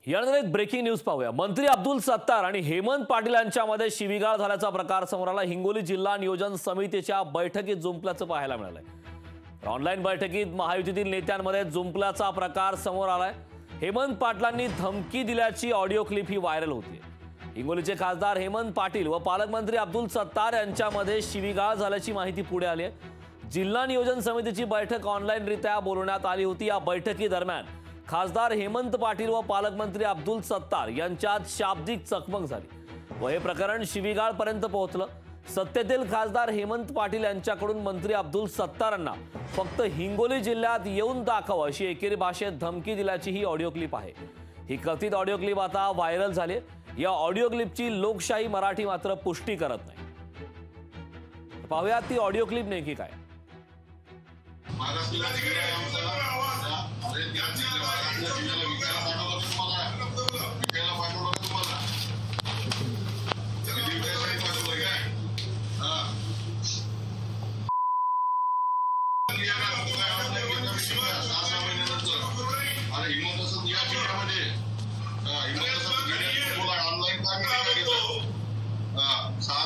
यानंतर एक breaking news पाहूया। मंत्री अब्दुल सत्तार आणि हेमंत पाटील यांच्यामध्ये शिवीगाळ झाल्याचा प्रकार समोर आला। हिंगोली जिल्हा नियोजन समितीच्या बैठकीत जुंपल्याचं पाहायला मिळालंय। ऑनलाईन बैठकीत महायुतीतील नेत्यांमध्ये जुंपल्याचा प्रकार समोर आलाय। हेमंत पाटलांनी धमकी दिल्याची ऑडिओ क्लिप ही व्हायरल होतीये। हिंगोलीचे खासदार हेमंत पाटील व पालकमंत्री अब्दुल सत्तार यांच्यामध्ये शिवीगाळ झाल्याची माहिती पुढे आली आहे। जिल्हा नियोजन समितीची बैठक ऑनलाईनरित्या बोलवण्यात आली होती। या बैठकीदरम्यान खासदार हेमंत पाटील व पालकमंत्री अब्दुल सत्तार यांच्यात शाब्दिक चकमक झाली व हे प्रकरण शिवीगाळपर्यंत पोहोचलं। सत्तेतील खासदार हेमंत पाटील यांच्याकडून मंत्री अब्दुल सत्तारांना फक्त हिंगोली जिल्ह्यात येऊन दाखव अशी एकेरी भाषेत धमकी दिल्याची ही ऑडिओ क्लिप आहे। ही कथित ऑडिओ क्लिप आता व्हायरल झाली। या ऑडिओ क्लिपची लोकशाही मराठी मात्र पुष्टी करत नाही। पाहूयात ती ऑडिओ क्लिप नेमकी काय।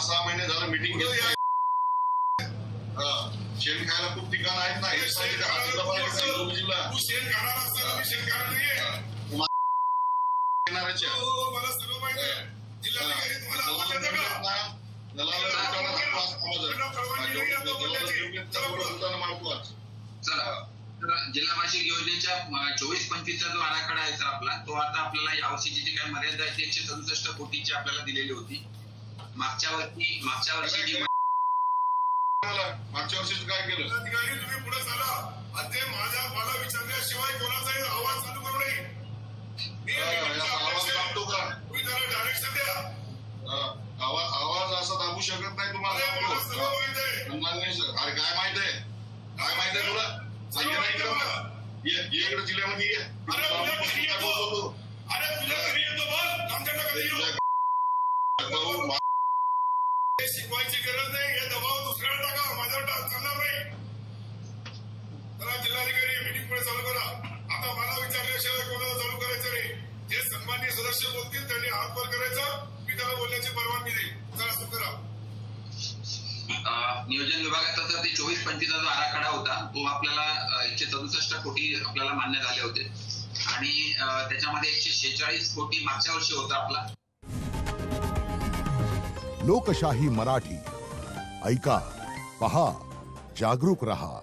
सहा महिने झालं मीटिंग घेतली। शेण खायला खूप ठिकाण आहेत ना, हे सांगितलं जिल्हा वार्षिक योजनेच्या 24-25चा जो आराखडा आहे आपला, तो आता आपल्याला यावर्षीची जी काही मर्यादा आहे 167 कोटीची आपल्याला दिलेली होती। मागच्या वर्षी जी मागच्या वर्षीच काय केलं अधिकारी तुम्ही पुढे चला। आता मला विचारल्याशिवाय कोणाचाही आवाज चालू करू नये। आवाज दाबतो का तुम्ही? त्याला डायरेक्शन द्या। आवाज असा दाबू शकत नाही तुम्हाला। अरे काय माहित आहे, काय माहित आहे तुला? इकडे जिल्ह्यामध्ये शिकवायची गरज नाही। हे दबाव दुसऱ्याला टाका, माझ्यावर चालणार नाही। तर जिल्हाधिकारी मीटिंग पुढे चालू करा। आता मला विचारल्याशिवाय कोणाला चालू करायचं नाही। जे सन्माननीय सदस्य बोलतील त्यांनी हात वर करायचा, मी त्याला बोलण्याची परवानगी देईल। चला सुरू करा। नियोजन विभागाचा तर ते 24-25चा जो आराखडा होता तो आपल्याला 167 कोटी आपल्याला मान्य झाले होते आणि त्याच्यामध्ये 146 कोटी मागच्या वर्षी होता आपला। लोकशाही मराठी ऐका, पहा, जागरूक रहा।